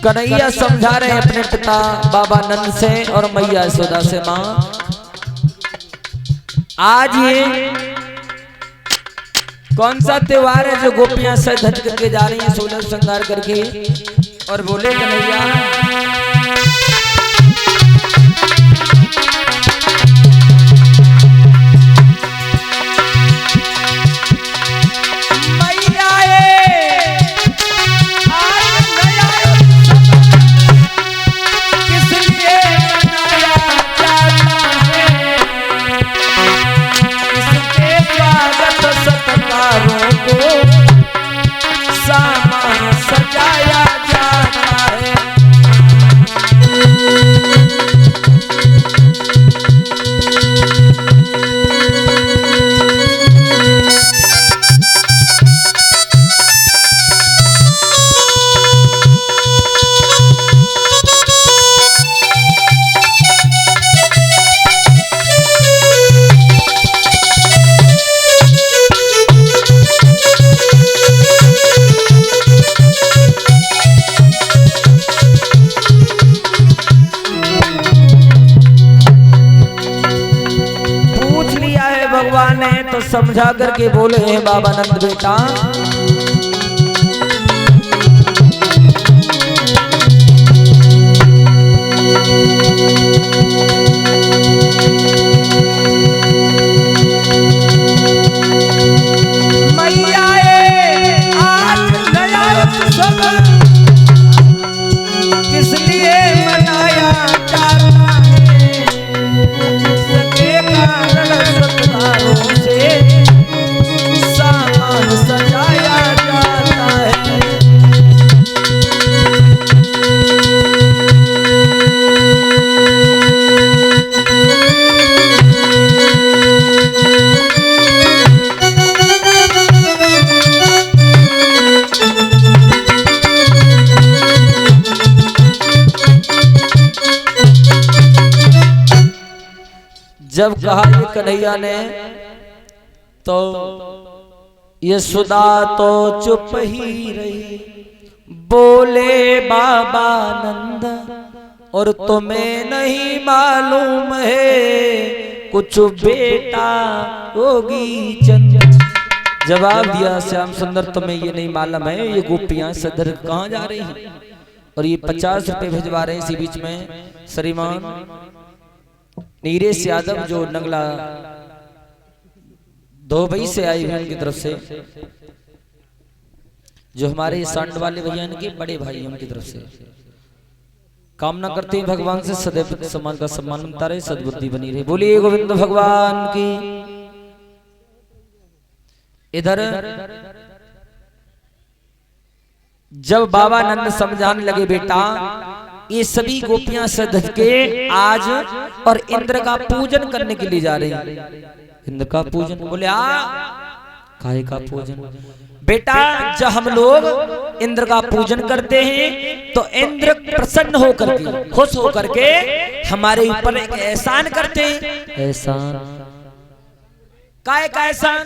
कन्हैया समझा रहे अपने पिता बाबा नंद से और मैया यशोदा से, माँ आज ये कौन सा त्योहार है जो गोपियां सज धज करके जा रही हैं सोलह श्रृंगार करके। और बोले कन्हैया तो समझा करके बोले हैं बाबा नंद बेटा मैया आज नया सब किस लिए मनाया जाता है, सके कारण सत्कारों से सामान सजाया जाता है। जब कहा ये कन्हैया ने तो यशोदा तो चुप ही रही। बोले बाबा नंद और तुम्हें नहीं मालूम है कुछ बेटा होगी चंद। जवाब दिया श्याम सुंदर तुम्हें ये नहीं मालूम है ये गोपियां सदर कहाँ जा रही हैं और ये 50 रुपए भिजवा रहे हैं। इसी बीच में श्रीमान नीरेश यादव जो नगला धोबई से आई हुई उनकी तरफ से, जो हमारे सांड वाले भैया इनके बड़े भाई हैं उनकी तरफ से कामना करते हैं भगवान से सदैव सम्मान का सम्मान बनता रहे, सद्बुद्धि बनी रहे। बोलिए गोविंद भगवान की। इधर जब बाबा नंद समझाने लगे बेटा ये सभी गोपियां सज के आज और इंद्र का पूजन करने के लिए जा रही हैं। इंद्र का पूजन बोले काहे का पूजन बेटा, जब हम लोग इंद्र का पूजन करते हैं तो इंद्र प्रसन्न होकर के खुश होकर के हमारे ऊपर एक एहसान करते हैं। एहसान काहे का एहसान?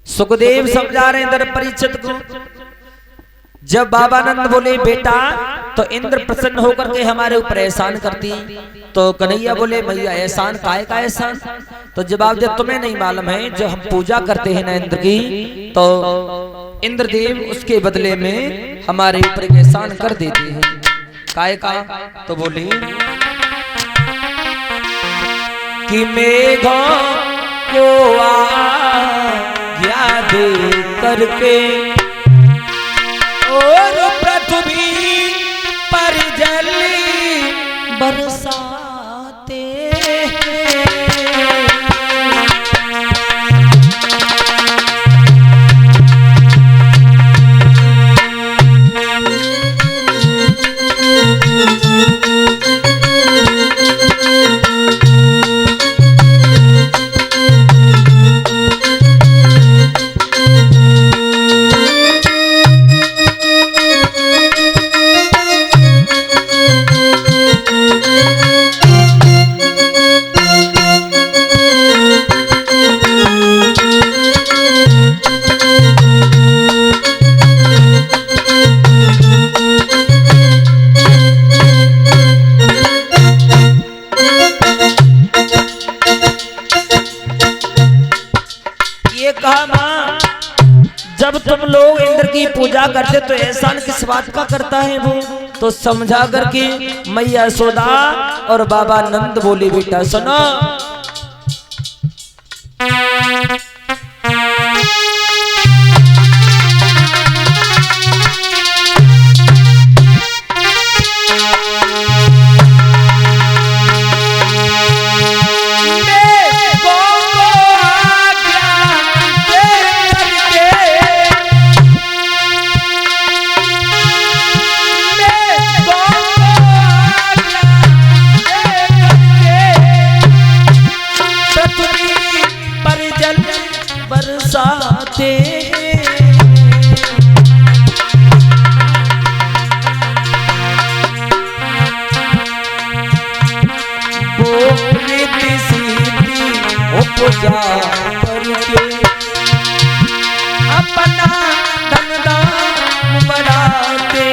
सुखदेव समझा रहे इंद्र परीक्षित को। जब बाबा नंद बोले बेटा तो इंद्र प्रसन्न होकर के हमारे ऊपर एहसान करती, तो कन्हैया बोले भैया एहसान काहे का एहसान? तो जवाब दे तुम्हें नहीं मालूम है जब हम पूजा करते हैं ना इंद्र की तो इंद्रदेव उसके बदले में हमारे ऊपर एक एहसान कर देते हैं। काहे का? तो बोले कि मेघों को याद करके और पृथ्वी पर जल बरसाते हैं। कहा माँ जब तुम लोग इंद्र की पूजा करते तो एहसान किस बात का करता है वो, तो समझा करके मैया यशोदा और बाबा नंद बोले बेटा सुनो, बरसाते पूजा करके अपना धन दान बढ़ाते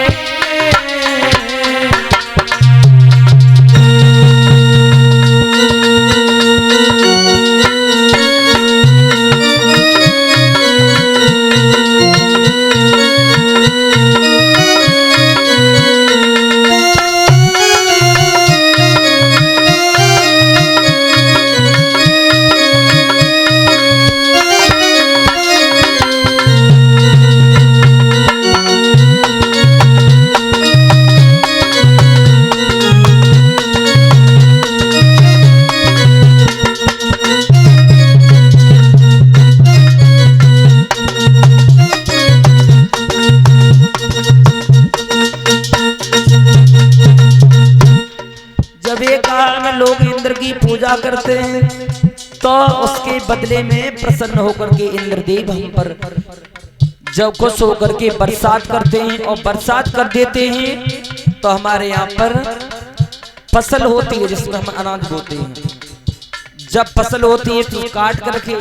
लोग इंद्र की पूजा करते हैं तो उसके बदले में प्रसन्न होकर के इंद्रदेव हम पर जब खुश होकर के बरसात करते हैं और बरसात कर देते हैं तो हमारे यहाँ पर फसल होती है जिसमें हम अनाज बोते हैं। जब फसल होती है तो काट करके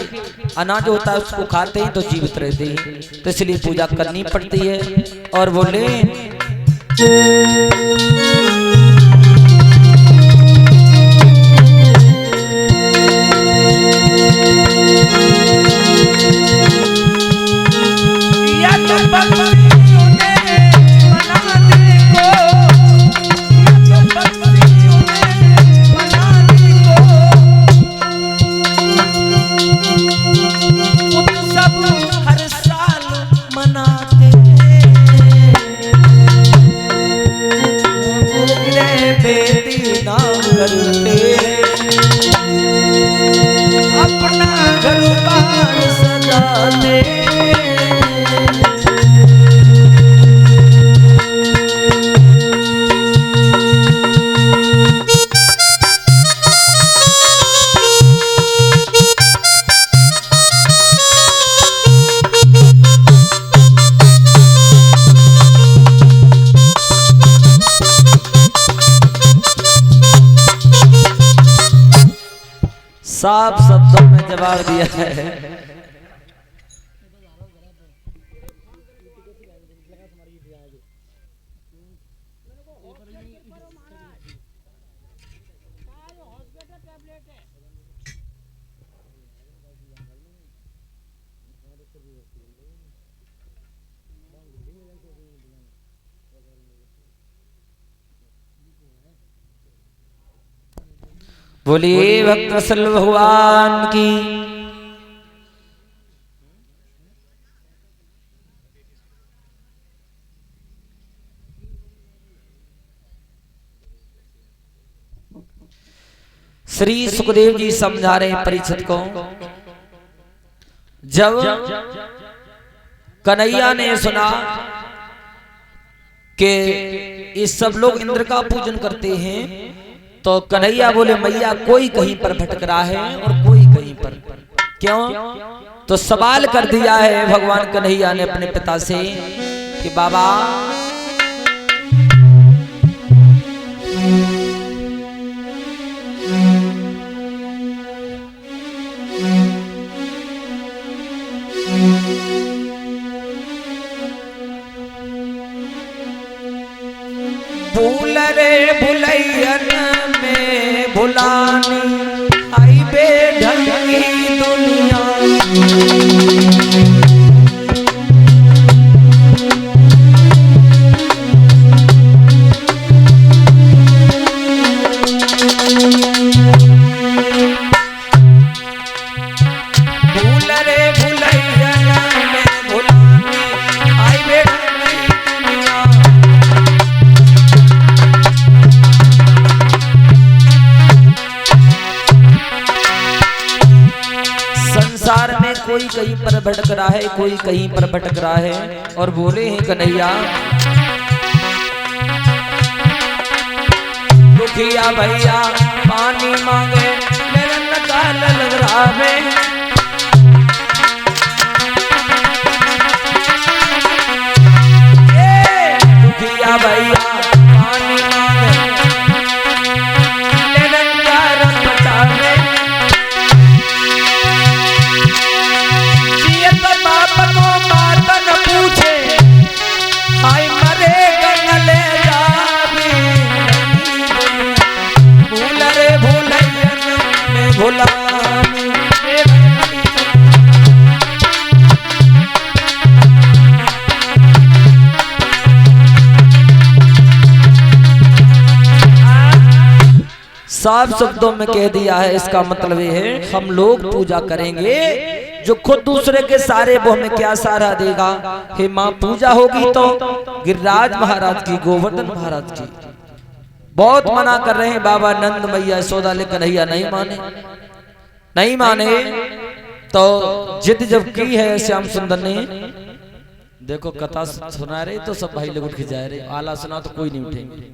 अनाज होता है उसको खाते हैं तो जीवित रहते हैं, तो इसलिए पूजा करनी पड़ती है। और बोले अपना घर बार सजाते साफ शब्दों में जवाब दिया है। बोलिए भक्त वत्सल भगवान की। श्री सुखदेव जी समझा रहे हैं परीक्षित को। जब कन्हैया ने सुना कि ये सब लोग इंद्र का पूजन करते हैं तो कन्हैया बोले मैया कोई कहीं पर भटक रहा है और कोई कहीं पर, क्यों? तो सवाल कर दिया है भगवान कन्हैया ने अपने पिता से कि बाबा भूल रे भुलैयन में भुलानी आई बेढंगी दुनिया। संसार में कोई कहीं पर भटक रहा है, कोई कहीं पर भटक रहा है। और बोले हैं कन्हैया दुखिया भैया पानी मांगे मेरा नकाल लग रहा है। दुखिया भैया पानी मांगे लेने कारण बचावे। जियत बाप को बात न पूछे हाय मरे गंगले जावे। भूल रे भूलैयन में भूला साफ शब्दों में कह दिया है। इसका मतलब ये है हम लोग पूजा करेंगे जो खुद दूसरे के सारे वो हमें क्या सहारा देगा। हे माँ पूजा होगी तो गिरिराज महाराज की, गोवर्धन महाराज की। बहुत मना कर रहे हैं बाबा नंद मैया यशोदा, लेकिन कन्हैया नहीं माने। तो जिद जब की है श्याम सुंदर ने, देखो कथा सुना रहे तो सब भाई लोग उठ के जा रहे, आला सुना तो कोई नहीं उठेंगे,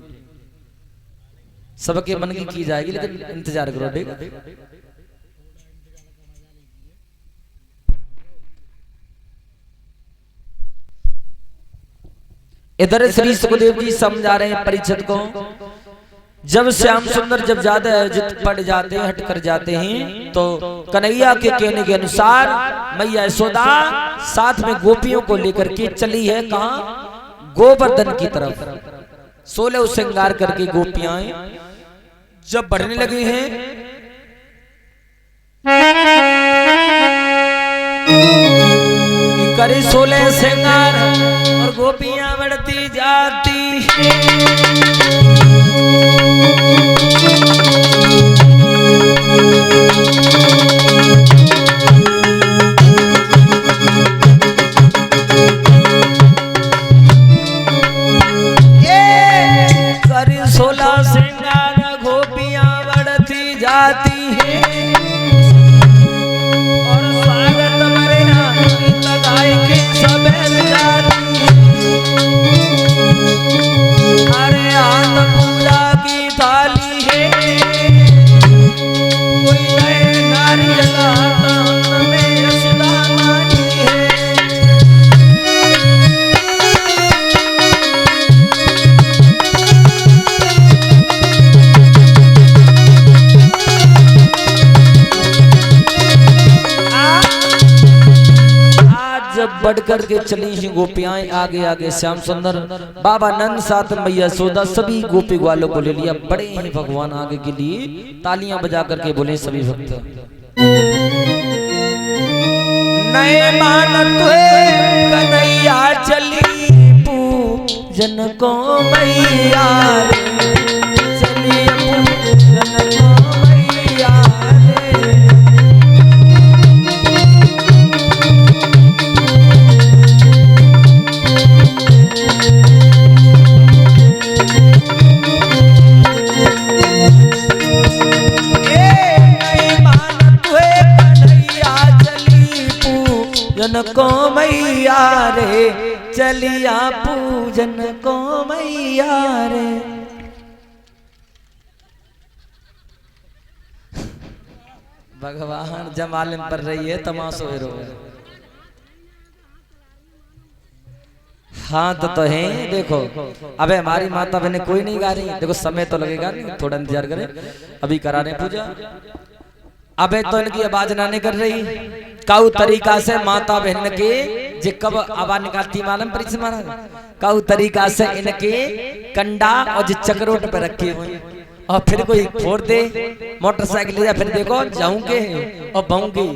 सबके मन की जाएगी, लेकिन इंतजार करो। ठीक इधर श्री सुखदेव जी समझा रहे हैं परीक्षित को। जब श्याम सुंदर जब ज्यादा जिद पड़ जाते हैं, हट कर जाते हैं, तो कन्हैया के कहने के अनुसार मैया यशोदा साथ में गोपियों को लेकर के चली है कहाँ, गोवर्धन की तरफ। 16 श्रृंगार करके गोपियां जब बढ़ने लगी हैं, करे 16 श्रृंगार और गोपियां बढ़ती जाती करे 16 श्रृंगार गोपियां बढ़ती जाती है और स्वागत मरे लगाए के सब जाती। अरे हाथ पूजा की थाली है, कोई नए नारियल हाथ में यशोदा मानी है। बढ़ करके चली ही गोपियां आगे आगे, श्याम सुंदर बाबा नंद साथ मैया यशोदा सभी गोपी ग्वालों को ले लिया। बड़े ही भगवान आगे के लिए तालियां बजा करके बोले सभी भक्त, नए मानत कन्हैया चली पूजन को मैया चली पूजन को मैया। को मैया रे चलिया पूजन को मैया रे। भगवान जमालिन पर रही है तमाशो रो। हाँ तो है देखो, अबे हमारी माता बहने कोई नहीं गा रही, देखो समय तो लगेगा नहीं, थोड़ा इंतजार करें, अभी करा रहे पूजा। अबे तो इनकी आवाज ना नहीं कर रही, काऊ तरीका से माता बहन के जे कब आवाज निकालती मालूम परिचय महाराज, काऊ तरीका से इनके कंडा और जे चक्रोट पे रखे हुए, और फिर कोई फोड़ दे मोटरसाइकिल ले जा, फिर देखो जाऊंगे और बाऊंगे।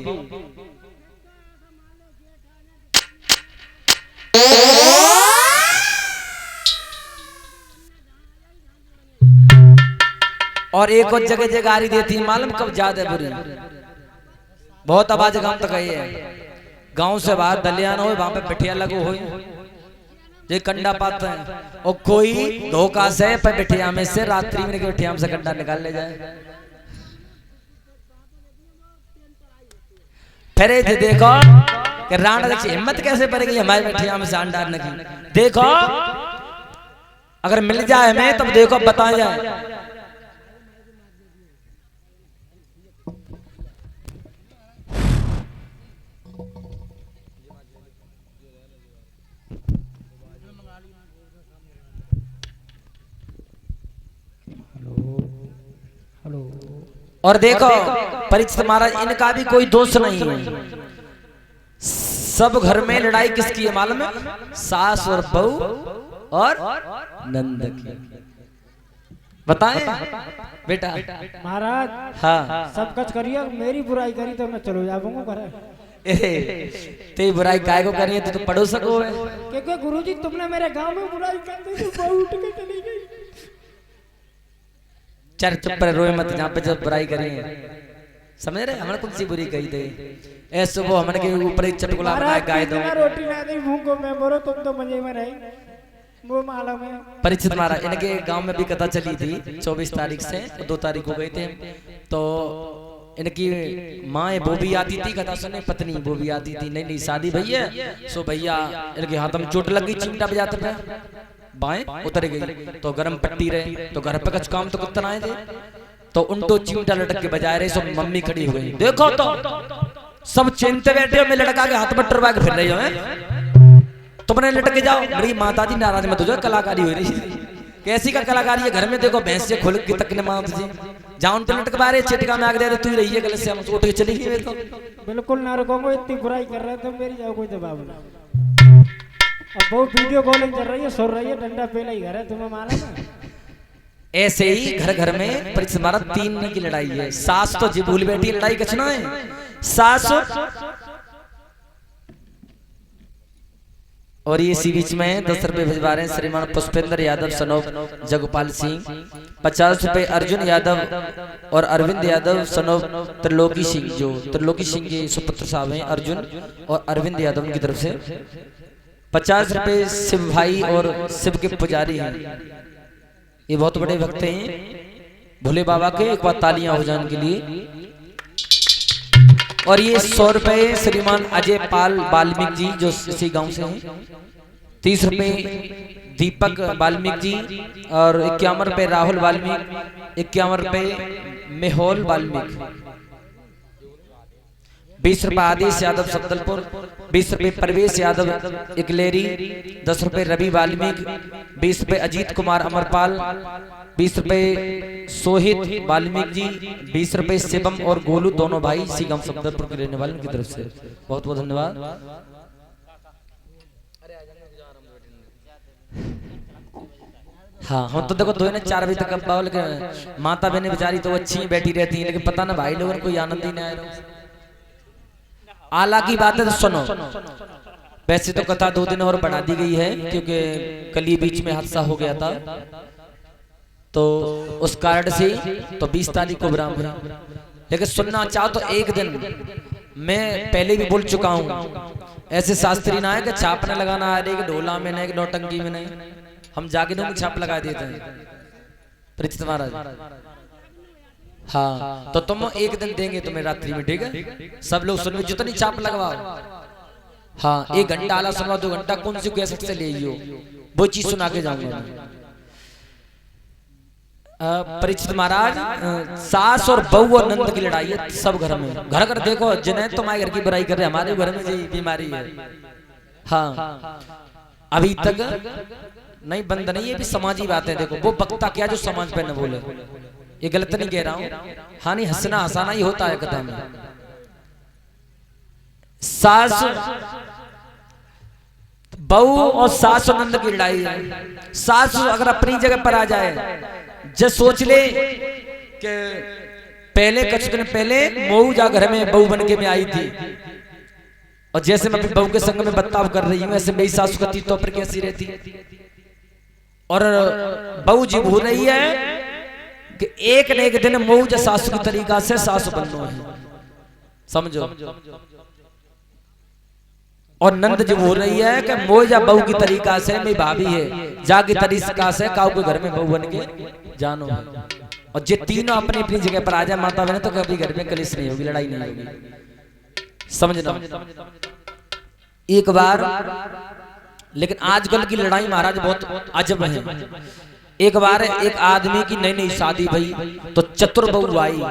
और एक और जगह जगारी देती मालूम कब ज्यादा बुरी, बहुत आवाज गांव तक आई है, गांव से बाहर दलियान हो वहां पे बिठिया लगो हो ये कंडा पाते हैं, और कोई धोखा से पे बिठिया में से रात्रि में बिठिया से कंडा निकाल ले जाए, फिर ये देखो कि राणा देखी हिम्मत कैसे पड़ गई हमारे बैठिया में जान डालने की। देखो अगर मिल जाए हमें तब देखो बता जाए। और देखो परीक्षित महाराज इनका भी कोई दोष नहीं है। सब घर में लड़ाई किसकी है मालूम है? सास और बहू और नंद की। बताएं बेटा महाराज। हाँ सब कुछ करिए, मेरी बुराई करी तो मैं चलो जाऊंगा घर। ते बुराई काय को करी है तो पड़ोस को है। क्योंकि गुरुजी तुमने मेरे गांव में बुराई कर दी तो बहू उठ के चली गई। चल चुप रहे, रोए मत। जहाँ पे जब बुराई करी है समझ रहे हमने कौन सी बुरी कही थी? ऐसे वो हमने के ऊपर एक चटकुला बनाया गाय दो रोटी ना दी भूखो मैं मरो, तुम तो मजे में रहे वो मालूम है। परीक्षित महाराज इनके गांव में भी कथा चली थी 24 तारीख से 2 तारीख हो गए थे। तो इनकी माँ वो भी आती थी कथा सुनने, पत्नी वो भी आती थी। नहीं शादी भैया सो भैया इनके हाथ में चोट लग गई, चिमटा बजाते पे बाएं उतर गई तो गरम पट्टी रहे। तो घर पे कुछ काम तो कुत्ता आए थे तो उनको चिमटा लटक के बजा रहे। सब मम्मी खड़ी हो गई। देखो तो सब चिंते बैठे हो, मैं लटका के हाथ में टरवा के फिर रही हो। तुमने लटक के जाओ। मेरी माता जी नाराज मत हो जाओ, कलाकारी हो रही है। कैसी का कलाकारी है घर में? देखो भैंस से खुल के तक ने माता जी जाओ उन पे लटकवा रहे, चिटका में आग दे रहे, तू ही रही है गले से हम उठ के चली गई। तो बिल्कुल ना रुकूंगा, इतनी बुराई कर रहे थे मेरी जाओ कोई जवाब ना। अब बहुत वीडियो कॉलिंग कर रही है, सो रही है, डंडा पेला ही घर है, तुम्हें मालूम है। ऐसे ही घर घर में परीक्षित महाराज 3 की लड़ाई है। सास तो जी भूल बैठी लड़ाई कचना है। सास और ये इसी बीच में 10 रुपए भिजवा रहे हैं श्रीमान पुष्पेंद्र यादव सनोप जगपाल सिंह, 50 रुपए अर्जुन यादव और अरविंद यादव सनोप त्रिलोकी सिंह। जो त्रिलोकी सिंह के सुपुत्र साहब हैं अर्जुन और अरविंद यादव की तरफ से 50 रुपए शिव भाई और शिव के पुजारी हैं। ये बहुत बड़े भक्त हैं भोले बाबा के। एक बार तालियां हो जाने के लिए। और ये 100 रुपए श्रीमान अजय पाल वाल्मीकि जी जो इसी गांव से हैं। 30 रुपए दीपक वाल्मीकि जी और 51 रुपए राहुल वाल्मीकि, 51 रुपए मेहुल वाल्मीकि, 20 रुपए आदेश यादव सत्तलपुर, 20 रुपए परवेश यादव इकलेरी, 10 रुपए रवि वाल्मीकि, 20 रुपए अजीत कुमार अमरपाल, 20 रुपए सोहित वाल्मीकि जी, 20 रुपए शिवम और गोलू दोनों भाई सीगम सत्तलपुर के रहने वाले की तरफ से बहुत बहुत धन्यवाद। हाँ हम तो देखो 2 ने 4 बजे तक बावल के माता बहने बेचारी तो अच्छी बैठी रहती है, लेकिन पता ना भाई लोगों को कोई आनंद ही नहीं आया। आला की बात है तो सुनो। वैसे तो कथा 2 दिन और बढ़ा दी गई है क्योंकि कल ही बीच में हादसा हो गया था, तो उस कारण से तो 20 तारीख को विराम है। लेकिन सुनना चाहो तो एक दिन मैं पहले भी बोल चुका हूँ, ऐसे शास्त्री ना है कि छाप न लगाना आ रही कि ढोला में नहीं, नौटंकी में नहीं, हम जाके तो छाप लगा देते हैं परीक्षित महाराज। हाँ तो तुम एक दिन देंगे तुम्हें रात्रि में, ठीक है? सब लोग सुनो जितनी छाप लगवाओ। हाँ 1 घंटा आला सुनवा, 2 घंटा कौन सी कैसेट से ले वो चीज सुना के जाऊंगा। परीक्षित महाराज सास और बहू और नंद की लड़ाई है सब घर में। घर घर देखो जिन्हें तुम्हारे घर की बुराई कर रहे, हमारे घर में यही बीमारी है। हाँ अभी तक नहीं बंद नहीं, ये भी समाजी बात है। देखो वो वक्ता क्या जो समाज पे न बोले, ये गलत नहीं कह रहा हूं। हाँ नहीं हंसना हंसाना ही होता है कथा में। सास बहू और सास और नंद की लड़ाई है। सास अगर अपनी जगह पर आ जाए, जब सोच ले कि पहले कुछ दिन पहले मऊ जा घर में बहू बन के मैं आई थी, और जैसे मैं अपनी बहू के संग में बर्ताव कर रही हूं ऐसे मेरी सासू करती तो पर कैसी रहती। और बहू जी भूल रही है कि एक न एक दिन मऊ जा सासू की तरीका से सासू बनना है, समझो। और नंद जी बोल रही है कि मोजा बहू की तरीका से मेरी भाभी है, जागी तरीका से काऊ के घर में बहू बन के जानो। और जे तीनों अपनी अपनी जगह पर आ जाए माता बहन, तो कभी घर में कलेश नहीं होगी, लड़ाई नहीं होगी। समझना। एक बार, लेकिन आजकल की लड़ाई महाराज बहुत अजब है। एक बार एक आदमी की नई नई शादी भई, तो चतुर्बहु आई।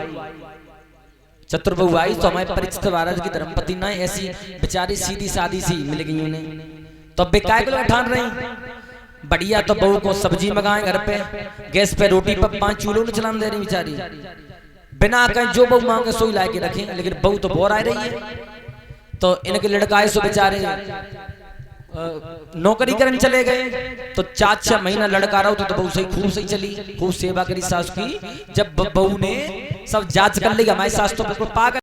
चतुर्बहु आई तो हमारे परिचित महाराज की धर्मपति ना ऐसी बेचारी सीधी सादी सी मिल गई उन्हें, तो बेकाय को ठान रही बढ़िया, तो बहू को सब्जी मंगाए घर पे, गैस पे रोटी पर 5 चूल्हों में चलाने दे रही बेचारी, बिना कहीं जो बहू मांगे सोई ला के रखे। लेकिन बहू तो बोर आ रही है, तो इनके लड़काए सो बेचारे नौकरी करने चले गए। तो 4-6 महीना लड़का रहो तो बहू सही खूब सही चली, खूब सेवा करी सास की। जब बहू ने सब जांच कर ली, हमारी सास तो बिल्कुल पागल